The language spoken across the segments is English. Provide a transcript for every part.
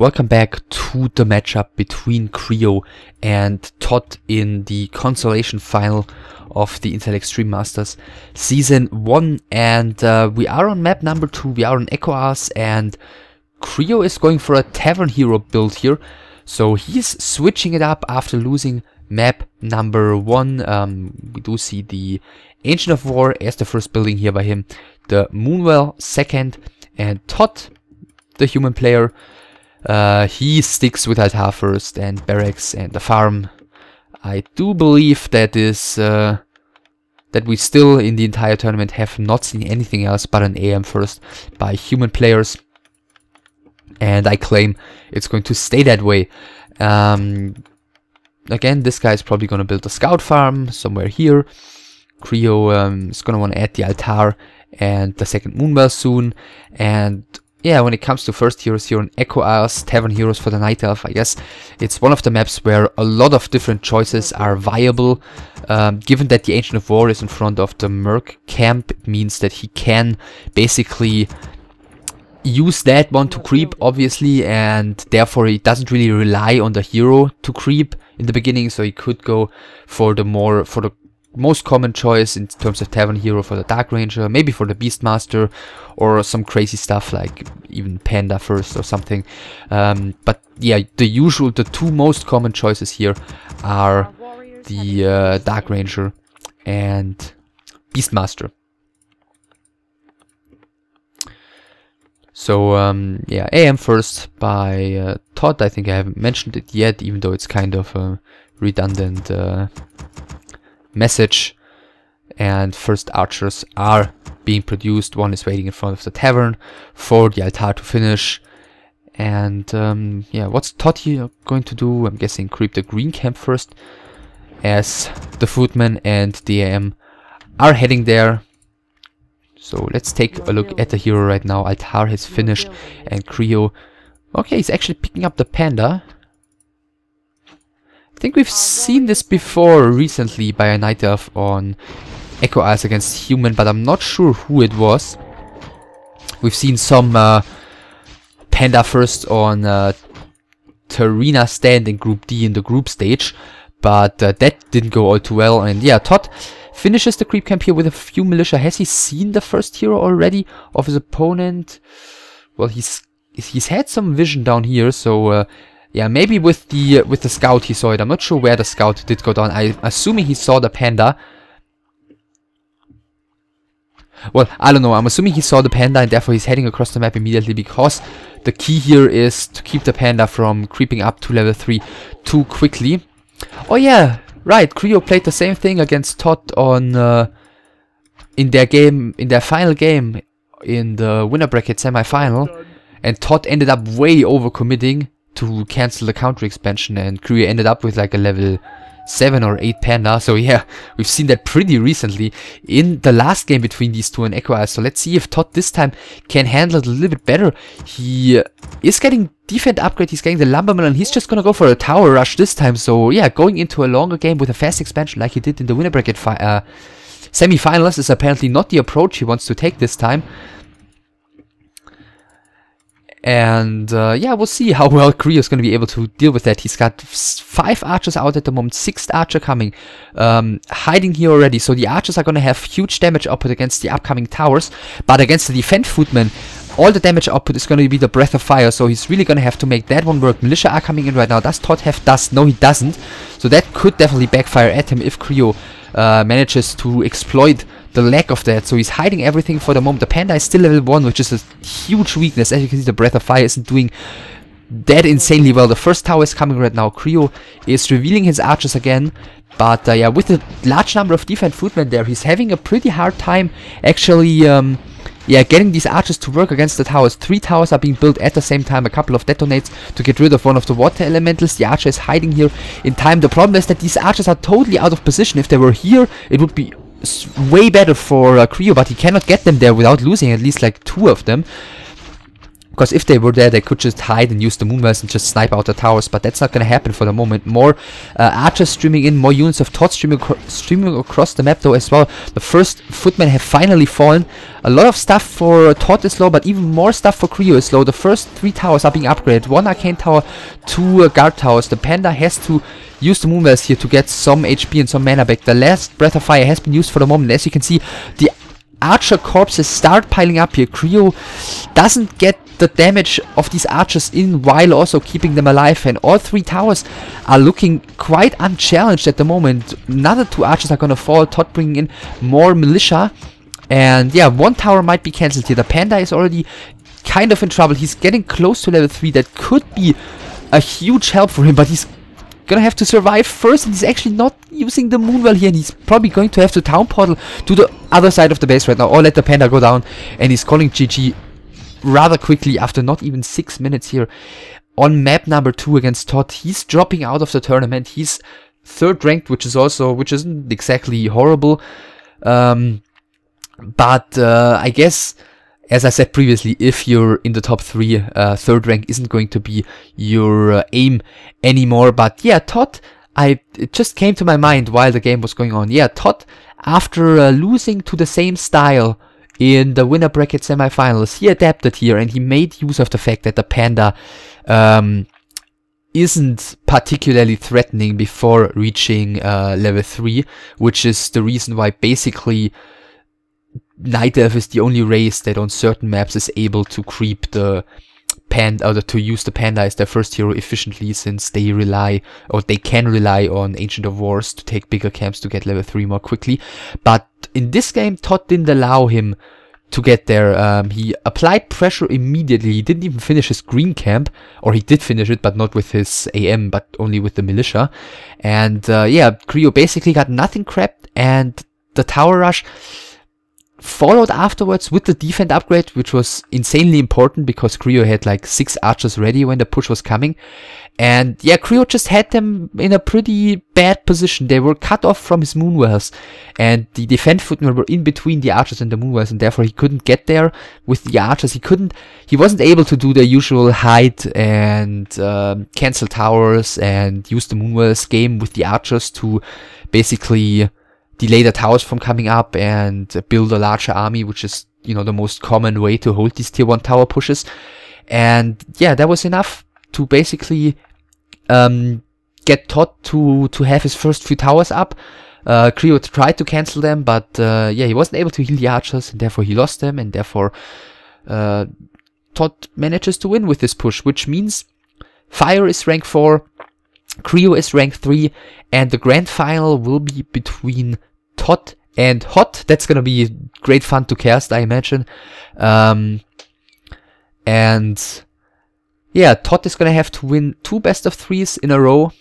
Welcome back to the matchup between Creo and ToD in the Consolation final of the Intel Extreme Masters Season 1, and we are on map number 2, we are on Echo Ars, and Creo is going for a Tavern Hero build here, so he's switching it up after losing map number 1. We do see the Ancient of War as the first building here by him, the Moonwell second, and ToD, the human player, he sticks with Altar first and Barracks and the farm. I do believe that is that we still in the entire tournament have not seen anything else but an IEM first by human players, and I claim it's going to stay that way. Again, this guy is probably going to build a scout farm somewhere here. Creo is going to want to add the Altar and the second Moonwell soon, and yeah, when it comes to first heroes here on Echo Ars, Tavern Heroes for the Night Elf, I guess it's one of the maps where a lot of different choices are viable. Given that the Ancient of War is in front of the Merc camp, it means that he can basically use that one to creep, obviously, and therefore he doesn't really rely on the hero to creep in the beginning, so he could go for the most common choice in terms of Tavern Hero for the Dark Ranger, maybe for the Beastmaster, or some crazy stuff like even Panda first or something. But yeah, the two most common choices here are the Dark Ranger and Beastmaster. So yeah, IEM first by ToD. I think I haven't mentioned it yet, even though it's kind of a redundant message. And first archers are being produced. One is waiting in front of the tavern for the Altar to finish. And yeah, what's ToD here going to do? I'm guessing creep the green camp first, as the footmen and the IEM are heading there. So let's take a look at the hero right now. Altar has finished, and Creo, okay, he's actually picking up the Panda. I think we've seen this before recently by a Night Elf on Echo Ars against Human, but I'm not sure who it was. We've seen some Panda first on Terina stand in Group D in the group stage, but that didn't go all too well. And yeah, ToD finishes the creep camp here with a few militia. Has he seen the first hero already of his opponent? Well, he's had some vision down here, so yeah, maybe with the scout he saw it. I'm not sure where the scout did go down. I'm assuming he saw the Panda. Well, I don't know. I'm assuming he saw the Panda, and therefore he's heading across the map immediately, because the key here is to keep the Panda from creeping up to level 3 too quickly. Oh yeah, right. Creo played the same thing against ToD on in their final game in the winner bracket semi-final, and ToD ended up way overcommitting to cancel the counter expansion, and Creo ended up with like a level 7 or 8 Panda. So yeah, we've seen that pretty recently in the last game between these two and Echo Ars. So let's see if ToD this time can handle it a little bit better. He is getting defense upgrade, he's getting the Lumbermill, and he's just gonna go for a tower rush this time. So yeah, going into a longer game with a fast expansion like he did in the winner bracket semi-finals is apparently not the approach he wants to take this time. And yeah, we'll see how well Creo is going to be able to deal with that. He's got 5 archers out at the moment, 6th archer coming, hiding here already. So the archers are going to have huge damage output against the upcoming towers, but against the defense footmen, all the damage output is going to be the Breath of Fire. So he's really going to have to make that one work. Militia are coming in right now. Does ToD have dust? No, he doesn't. So that could definitely backfire at him if Creo manages to exploit the lack of that. So he's hiding everything for the moment. The Panda is still level 1, which is a huge weakness. As you can see, the Breath of Fire isn't doing that insanely well. The first tower is coming right now. Creo is revealing his archers again, but yeah, with a large number of defense footmen there, he's having a pretty hard time actually yeah, getting these archers to work against the towers. 3 towers are being built at the same time, a couple of detonates to get rid of one of the water elementals. The archer is hiding here in time. The problem is that these archers are totally out of position. If they were here, it would be way better for Creo, but he cannot get them there without losing at least like 2 of them. Because if they were there, they could just hide and use the moonwells and just snipe out the towers, but that's not going to happen for the moment. More archers streaming in, more units of ToD streaming across the map though as well. The first footmen have finally fallen. A lot of stuff for ToD is low, but even more stuff for Creo is low. The first 3 towers are being upgraded. 1 arcane tower, 2 guard towers. The panda has to use the moonwells here to get some HP and some mana back. The last breath of fire has been used for the moment. As you can see, the archer corpses start piling up here. Creo doesn't get the damage of these archers in while also keeping them alive, and all 3 towers are looking quite unchallenged at the moment. Another 2 archers are gonna fall. ToD bringing in more militia, and yeah, 1 tower might be cancelled here. The panda is already kind of in trouble. He's getting close to level 3. That could be a huge help for him, but he's gonna have to survive first, and he's actually not using the moonwell here, and he's probably going to have to town portal to the other side of the base right now, or let the panda go down, and he's calling GG rather quickly after not even 6 minutes here on map number 2 against ToD. He's dropping out of the tournament. He's 3rd ranked, which isn't exactly horrible, but I guess, as I said previously, if you're in the top 3, 3rd rank isn't going to be your aim anymore. But yeah, ToD, it just came to my mind while the game was going on. Yeah, ToD, after losing to the same style in the winner bracket semifinals, he adapted here and he made use of the fact that the panda isn't particularly threatening before reaching level 3, which is the reason why basically Night Elf is the only race that on certain maps is able to creep the panda, or to use the panda as their first hero efficiently, since they can rely on Ancient of Wars to take bigger camps to get level 3 more quickly. But in this game, ToD didn't allow him to get there. He applied pressure immediately. He didn't even finish his green camp, or he did finish it, but not with his AM, but only with the militia. And yeah, Creo basically got nothing crapped, and the tower rush followed afterwards with the defend upgrade, which was insanely important because Creo had like 6 archers ready when the push was coming. And yeah, Creo just had them in a pretty bad position. They were cut off from his moonwells, and the defend footmen were in between the archers and the moonwells, and therefore he couldn't get there with the archers. He wasn't able to do the usual hide and cancel towers and use the moonwells game with the archers to basically delay the towers from coming up and build a larger army, which is, you know, the most common way to hold these tier 1 tower pushes. And yeah, that was enough to basically get ToD to have his first few towers up. Creo tried to cancel them, but yeah, he wasn't able to heal the archers, and therefore he lost them, and therefore ToD manages to win with this push, which means Fire is rank 4, Creo is rank 3, and the grand final will be between ToD and Hot. That's gonna be great fun to cast, I imagine. And yeah, ToD is gonna have to win 2 best of 3s in a row,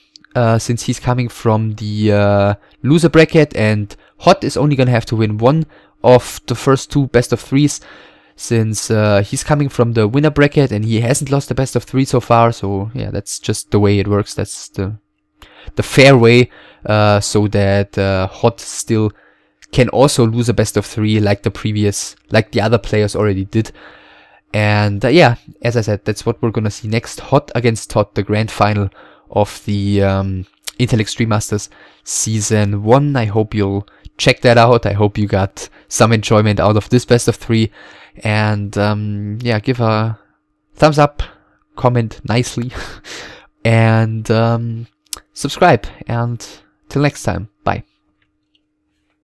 since he's coming from the loser bracket, and Hot is only gonna have to win 1 of the first 2 best of 3s, since he's coming from the winner bracket and he hasn't lost the best of 3 so far. So yeah, that's just the way it works. That's the fair way, so that Hot still can also lose a best of 3 like the other players already did. And yeah, as I said, that's what we're gonna see next. Hot against ToD, the grand final of the Intel Extreme Masters Season 1. I hope you'll check that out. I hope you got some enjoyment out of this best of 3. And yeah, give a thumbs up, comment nicely, and subscribe. And till next time, bye.